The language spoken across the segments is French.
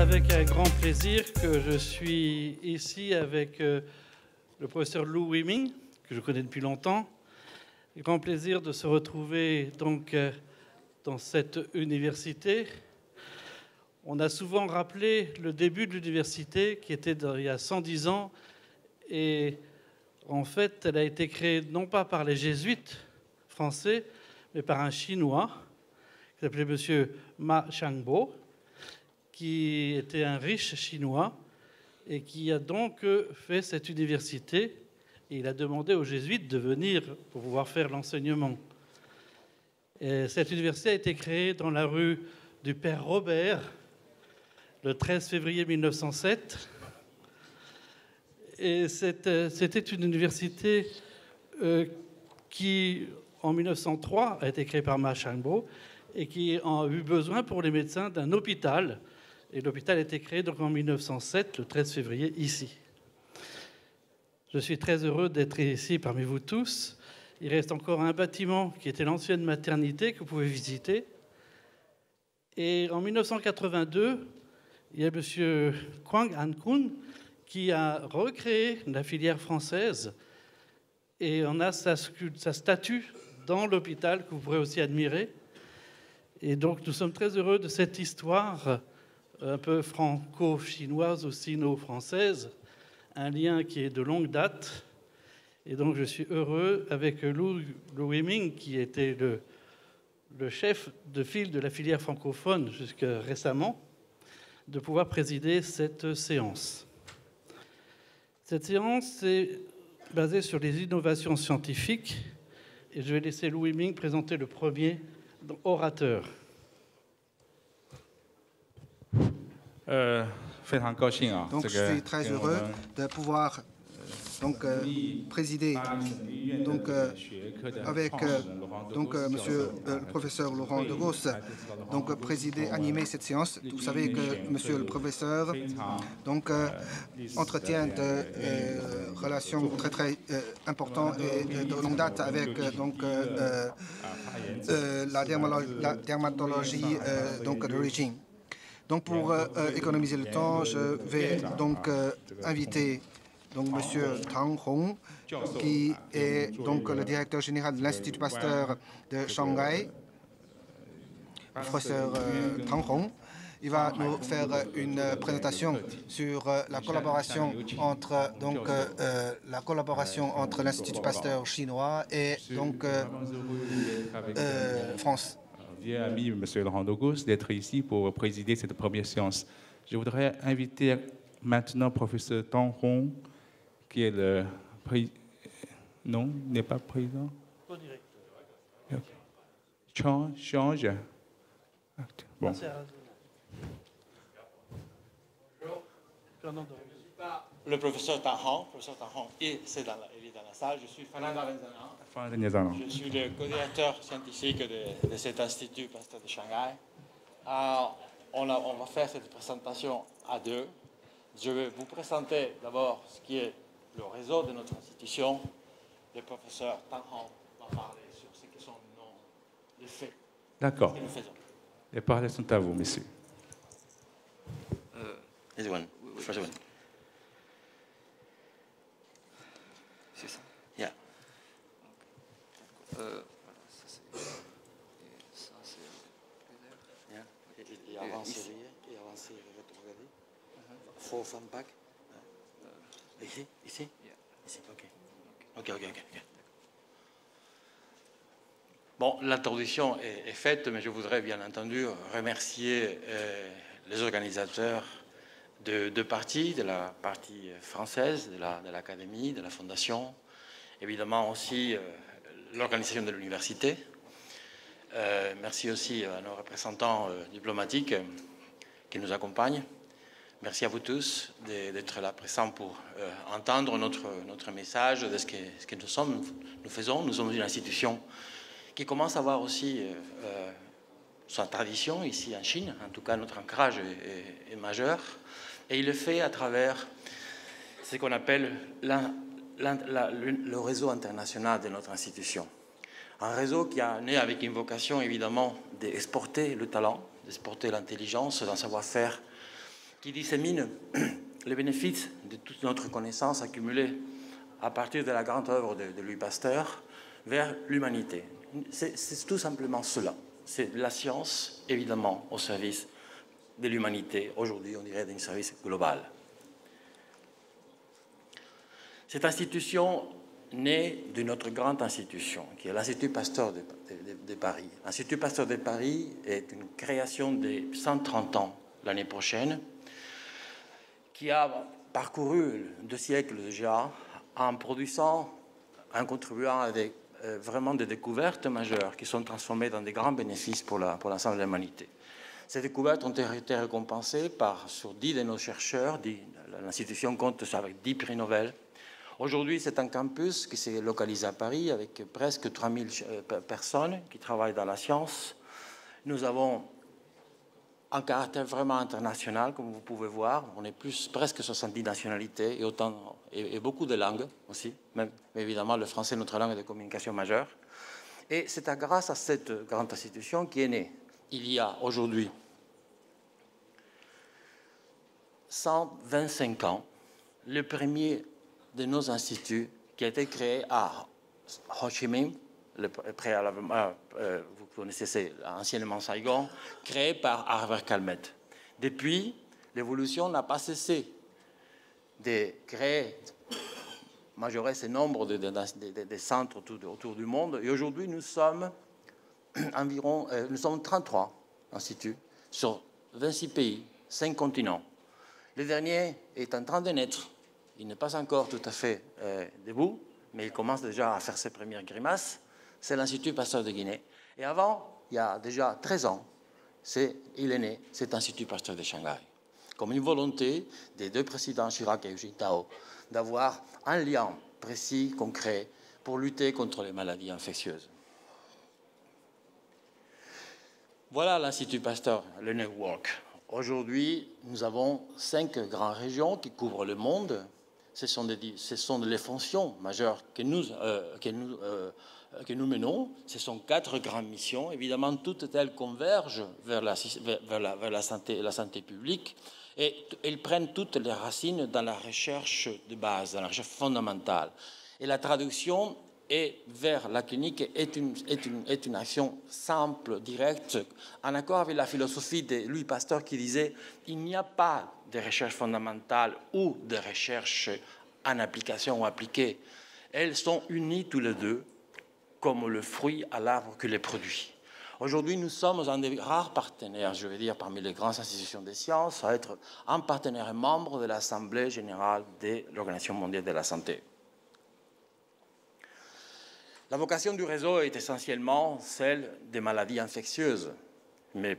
avec un grand plaisir que je suis ici avec le professeur Lou Wei-Ming, que je connais depuis longtemps. Grand plaisir de se retrouver donc dans cette université. On a souvent rappelé le début de l'université qui était il y a 110 ans et en fait elle a été créée non pas par les jésuites français mais par un Chinois qui s'appelait M. Ma Changbo, qui était un riche Chinois et qui a donc fait cette université. Et il a demandé aux jésuites de venir pour pouvoir faire l'enseignement. Et cette université a été créée dans la rue du Père Robert le 13 février 1907. Et c'était une université qui, en 1903, a été créée par Ma Changbo et qui a eu besoin pour les médecins d'un hôpital. Et l'hôpital a été créé donc en 1907, le 13 février, ici. Je suis très heureux d'être ici parmi vous tous. Il reste encore un bâtiment qui était l'ancienne maternité que vous pouvez visiter. Et en 1982, il y a M. Kwang Han-kun qui a recréé la filière française et on a sa statue dans l'hôpital que vous pourrez aussi admirer. Et donc nous sommes très heureux de cette histoire un peu franco-chinoise ou sino-française, un lien qui est de longue date. Et donc je suis heureux avec Lou Wei-Ming, qui était le chef de file de la filière francophone jusqu'à récemment, de pouvoir présider cette séance. Cette séance est basée sur les innovations scientifiques et je vais laisser Lou Wei-Ming présenter le premier orateur. Donc, je suis très heureux de pouvoir présider avec monsieur le professeur Laurent de Gosse, présider, animer cette séance. Vous savez que monsieur le professeur entretient des relations très importantes et de longue date avec la dermatologie d'origine. Donc, pour économiser le temps, je vais inviter Monsieur Tang Hong, qui est le directeur général de l'Institut Pasteur de Shanghai. Professeur Tang Hong, il va nous faire une présentation sur la collaboration entre l'Institut Pasteur chinois et France. Ami, Monsieur Laurent de Gosse, d'être ici pour présider cette première séance. Je voudrais inviter maintenant professeur Tang Hong, qui est le président. Non, il n'est pas président. Change. Bon. Le professeur Tang Hong, il est dans la salle. Je suis Fernando Arenzana. Je suis le co-directeur scientifique de cet institut Pasteur de Shanghai. On va faire cette présentation à deux. Je vais vous présenter d'abord ce qui est le réseau de notre institution. Le professeur Tang Hong va parler sur ce qui sont les faits. D'accord. Les paroles sont à vous, messieurs. This one, first one. C'est ça. Yeah. Et avancer, rétrograder. Faux fan back. Ici. Ici, ok. Bon, l'introduction est faite, mais je voudrais bien entendu remercier les organisateurs de deux parties, de la partie française, de l'académie, de la fondation, évidemment aussi l'organisation de l'université. Merci aussi à nos représentants diplomatiques qui nous accompagnent. Merci à vous tous d'être là présents pour entendre notre message de ce que nous faisons. Nous sommes une institution qui commence à avoir aussi sa tradition ici en Chine. En tout cas, notre ancrage est majeur. Et il le fait à travers ce qu'on appelle le réseau international de notre institution. Un réseau qui a né avec une vocation, évidemment, d'exporter le talent, d'exporter l'intelligence, d'un savoir-faire qui dissémine les bénéfices de toute notre connaissance accumulée à partir de la grande œuvre de Louis Pasteur vers l'humanité. C'est tout simplement cela. C'est la science, évidemment, au service de l'humanité. Aujourd'hui, on dirait d'un service global. Cette institution naît d'une autre grande institution, qui est l'Institut Pasteur de Paris. L'Institut Pasteur de Paris est une création de 130 ans l'année prochaine, qui a parcouru 2 siècles déjà en produisant, en contribuant avec vraiment des découvertes majeures qui sont transformées dans des grands bénéfices pour l'ensemble de l'humanité. Ces découvertes ont été récompensées sur 10 de nos chercheurs. L'institution compte avec 10 prix Nobel. Aujourd'hui, c'est un campus qui s'est localisé à Paris avec presque 3000 personnes qui travaillent dans la science. Nous avons un caractère vraiment international, comme vous pouvez voir. On est presque 70 nationalités et beaucoup de langues aussi. Mais évidemment, le français est notre langue de communication majeure. Et c'est grâce à cette grande institution qui est née il y a aujourd'hui 125 ans, le premier de nos instituts qui a été créé à Ho Chi Minh, vous connaissez, c'est anciennement Saigon, créé par Harvard Calmet. Depuis, l'évolution n'a pas cessé de créer, majorer ce nombre de centres autour du monde. Et aujourd'hui, nous sommes 33 instituts sur 26 pays, 5 continents. Le dernier est en train de naître. Il n'est pas encore tout à fait debout, mais il commence déjà à faire ses premières grimaces. C'est l'Institut Pasteur de Guinée. Et avant, il y a déjà 13 ans, il est né, cet Institut Pasteur de Shanghai, comme une volonté des 2 présidents, Chirac et Hu Jintao, d'avoir un lien précis, concret, pour lutter contre les maladies infectieuses. Voilà l'Institut Pasteur, le network. Aujourd'hui, nous avons 5 grandes régions qui couvrent le monde. Ce sont les fonctions majeures que nous menons. Ce sont 4 grandes missions. Évidemment, toutes elles convergent vers la santé publique. Et elles prennent toutes les racines dans la recherche de base, dans la recherche fondamentale. Et la traduction vers la clinique est une action simple, directe, en accord avec la philosophie de Louis Pasteur qui disait « Il n'y a pas de recherche fondamentale ou de recherche en application ou appliquée. Elles sont unies tous les deux comme le fruit à l'arbre que les produit. » Aujourd'hui, nous sommes un des rares partenaires, je veux dire, parmi les grandes institutions de sciences, à être un partenaire et membre de l'Assemblée générale de l'Organisation mondiale de la santé. La vocation du réseau est essentiellement celle des maladies infectieuses, mais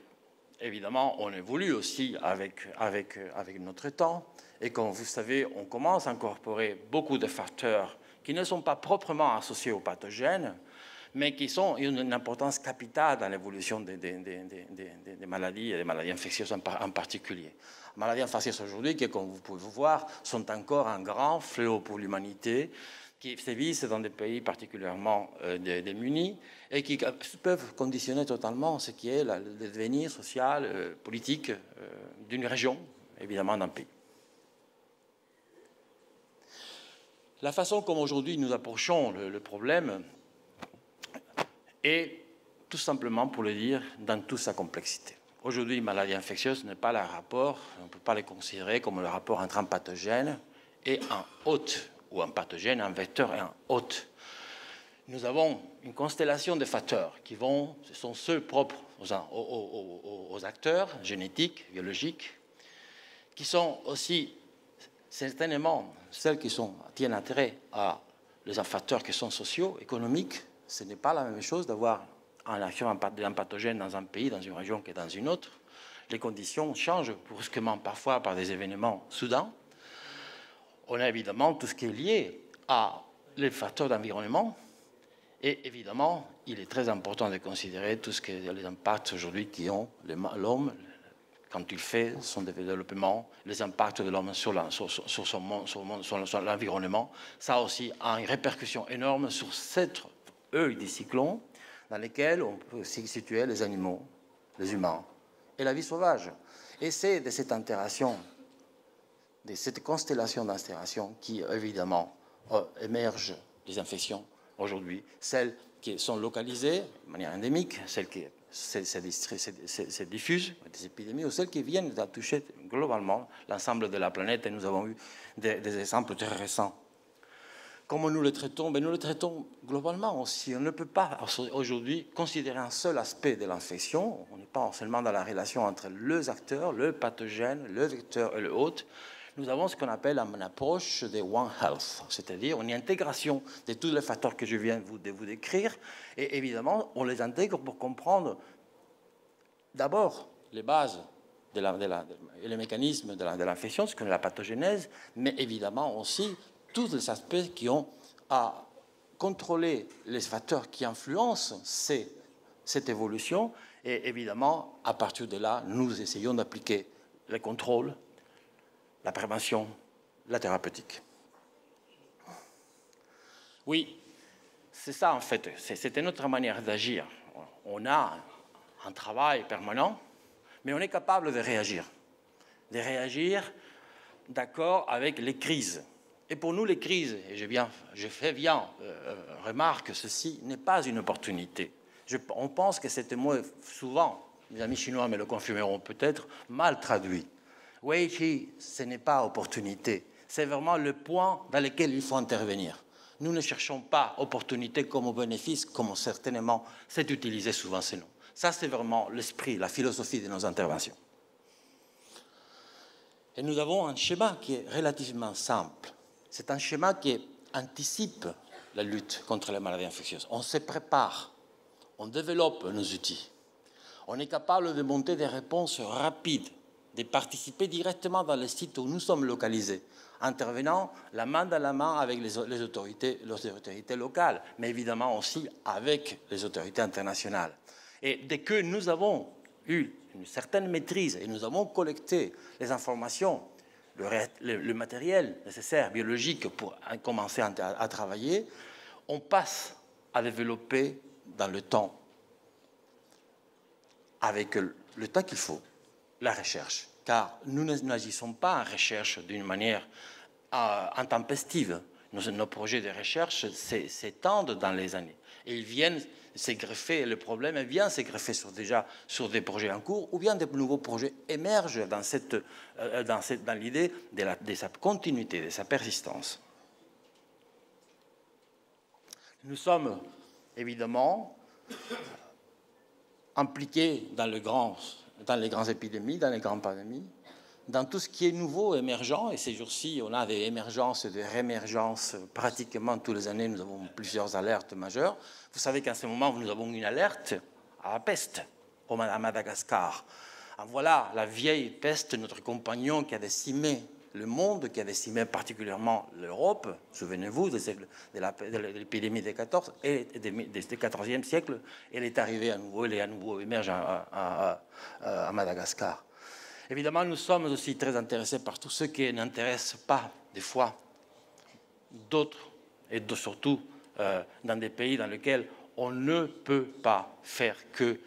évidemment, on évolue aussi avec notre temps, et comme vous savez, on commence à incorporer beaucoup de facteurs qui ne sont pas proprement associés aux pathogènes, mais qui ont une importance capitale dans l'évolution des maladies, et des maladies infectieuses en particulier. Les maladies infectieuses aujourd'hui, qui, comme vous pouvez voir, sont encore un grand fléau pour l'humanité, qui sévissent dans des pays particulièrement démunis et qui peuvent conditionner totalement ce qui est le devenir social, politique d'une région, évidemment d'un pays. La façon comme aujourd'hui nous approchons le problème est tout simplement, pour le dire, dans toute sa complexité. Aujourd'hui, maladie infectieuse n'est pas le rapport, on ne peut pas les considérer comme le rapport entre un pathogène et un hôte, ou un pathogène, un vecteur et un hôte. Nous avons une constellation de facteurs qui ce sont ceux propres aux acteurs génétiques, biologiques, qui sont aussi certainement celles qui tiennent intérêt à les facteurs qui sont sociaux, économiques. Ce n'est pas la même chose d'avoir une action d'un pathogène dans un pays, dans une région que dans une autre. Les conditions changent brusquement, parfois par des événements soudains. On a évidemment tout ce qui est lié à les facteurs d'environnement. Et évidemment, il est très important de considérer tout ce que les impacts aujourd'hui qui ont l'homme quand il fait son développement, les impacts de l'homme sur l'environnement. Ça aussi a une répercussion énorme sur cet œil des cyclones dans lesquels on peut aussi situer les animaux, les humains et la vie sauvage. Et c'est de cette interaction, de cette constellation d'interactions qui, évidemment, émergent des infections aujourd'hui. Celles qui sont localisées de manière endémique, celles qui se diffusent, des épidémies, ou celles qui viennent de toucher globalement l'ensemble de la planète. Et nous avons eu des exemples très récents. Comment nous les traitons? Nous les traitons globalement aussi. On ne peut pas aujourd'hui considérer un seul aspect de l'infection. On n'est pas seulement dans la relation entre les acteurs, le pathogène, le vecteur et le hôte. Nous avons ce qu'on appelle une approche de One Health, c'est-à-dire une intégration de tous les facteurs que je viens de vous décrire. Et évidemment, on les intègre pour comprendre d'abord les bases et les mécanismes de l'infection, ce qu'on est la pathogénèse, mais évidemment aussi tous les aspects qui ont à contrôler les facteurs qui influencent cette évolution. Et évidemment, à partir de là, nous essayons d'appliquer les contrôles, la prévention, la thérapeutique. Oui, c'est ça en fait, c'était notre manière d'agir. On a un travail permanent, mais on est capable de réagir d'accord avec les crises. Et pour nous, les crises, et je fais bien remarque, ceci n'est pas une opportunité. On pense que c'était mot souvent, mes amis chinois me le confirmeront peut-être, mal traduit. Weiqi, ce n'est pas opportunité, c'est vraiment le point dans lequel il faut intervenir. Nous ne cherchons pas opportunité comme bénéfice, comme certainement c'est utilisé souvent ce nom. Ça, c'est vraiment l'esprit, la philosophie de nos interventions. Et nous avons un schéma qui est relativement simple. C'est un schéma qui anticipe la lutte contre les maladies infectieuses. On se prépare, on développe nos outils. On est capable de monter des réponses rapides, de participer directement dans les sites où nous sommes localisés, intervenant la main dans la main avec les autorités locales, mais évidemment aussi avec les autorités internationales. Et dès que nous avons eu une certaine maîtrise et nous avons collecté les informations, le matériel nécessaire, biologique, pour commencer à travailler, on passe à développer dans le temps, avec le temps qu'il faut, la recherche. Car nous n'agissons pas en recherche d'une manière intempestive. Nos projets de recherche s'étendent dans les années. Et ils viennent se greffer, le problème vient se greffer sur des projets en cours, ou bien de nouveaux projets émergent dans l'idée de sa continuité, de sa persistance. Nous sommes évidemment impliqués dans les grandes épidémies, dans les grandes pandémies, dans tout ce qui est nouveau, émergent. Et ces jours-ci, on a des émergences, des réémergences. Pratiquement tous les années, nous avons plusieurs alertes majeures. Vous savez qu'en ce moment, nous avons une alerte à la peste à Madagascar. Voilà la vieille peste, notre compagnon qui a décimé le monde, qui a décimé particulièrement l'Europe. Souvenez-vous de l'épidémie des 14 et du XIVe siècle. Elle est arrivée à nouveau, elle est à nouveau émerge à Madagascar. Évidemment, nous sommes aussi très intéressés par tout ce qui n'intéresse pas, des fois, d'autres, et surtout dans des pays dans lesquels on ne peut pas faire que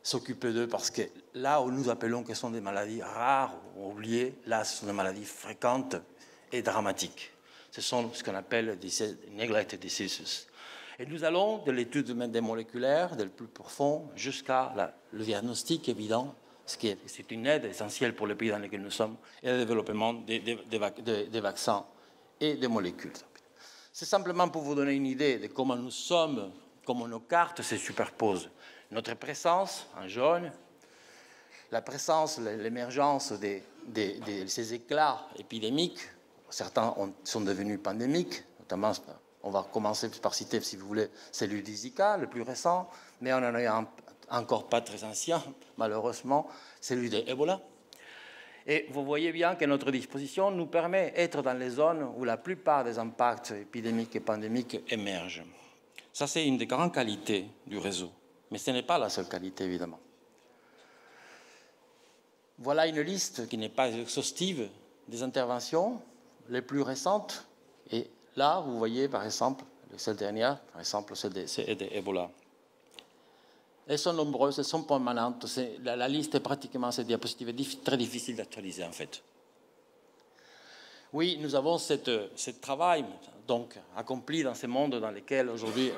s'occuper d'eux, parce que là où nous appelons que ce sont des maladies rares ou oubliées, là, ce sont des maladies fréquentes et dramatiques. Ce sont ce qu'on appelle des neglected diseases. Et nous allons de l'étude des moléculaires, du plus profond, jusqu'à le diagnostic évident, c'est une aide essentielle pour les pays dans lesquels nous sommes, et le développement des vaccins et des molécules. C'est simplement pour vous donner une idée de comment nous sommes, comment nos cartes se superposent. Notre présence en jaune, la présence, l'émergence de ces éclats épidémiques, certains sont devenus pandémiques, notamment, on va commencer par citer, si vous voulez, celui du Zika, le plus récent, mais on en a encore pas très ancien, malheureusement, celui de Ebola. Et vous voyez bien que notre disposition nous permet d'être dans les zones où la plupart des impacts épidémiques et pandémiques émergent. Ça, c'est une des grandes qualités du réseau. Mais ce n'est pas la seule qualité, évidemment. Voilà une liste qui n'est pas exhaustive des interventions les plus récentes. Et là, vous voyez, par exemple, celle dernière, par exemple, celle d'Ebola. Elles sont nombreuses, elles sont permanentes. La liste est pratiquement, cette diapositive est très difficile d'actualiser en fait. Oui, nous avons ce travail donc, accompli dans ces mondes dans lesquels aujourd'hui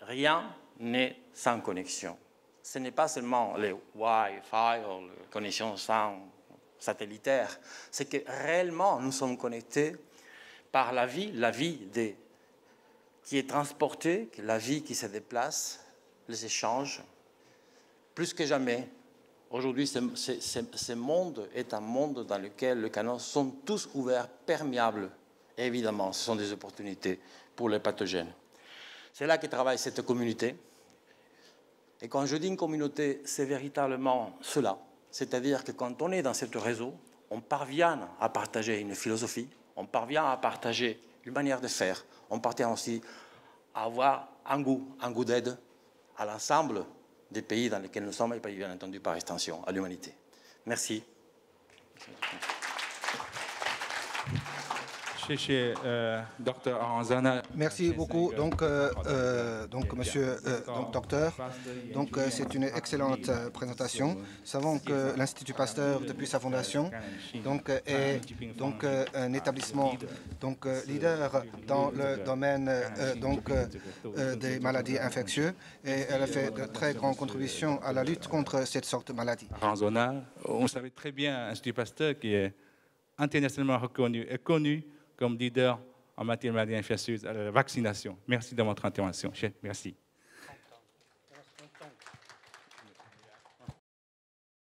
rien n'est sans connexion. Ce n'est pas seulement les Wi-Fi ou les connexions sans satellitaires, c'est que réellement nous sommes connectés par la vie qui est transportée, la vie qui se déplace, les échanges. Plus que jamais, aujourd'hui, ce monde est un monde dans lequel les canaux sont tous ouverts, perméables. Et évidemment, ce sont des opportunités pour les pathogènes. C'est là que travaille cette communauté. Et quand je dis une communauté, c'est véritablement cela. C'est-à-dire que quand on est dans ce réseau, on parvient à partager une philosophie, on parvient à partager une manière de faire, on parvient aussi à avoir un goût d'aide à l'ensemble des pays dans lesquels nous sommes et bien entendu par extension à l'humanité. Merci. Dr. Aranzana. Merci beaucoup, monsieur docteur. Donc, c'est une excellente présentation. Nous savons que l'Institut Pasteur, depuis sa fondation, est un établissement leader dans le domaine des maladies infectieuses et elle a fait de très grandes contributions à la lutte contre cette sorte de maladie. Aranzana, on savait très bien l'Institut Pasteur qui est internationalement reconnu et connu comme leader en matière de maladies infectieuses à la vaccination. Merci de votre intervention. Merci.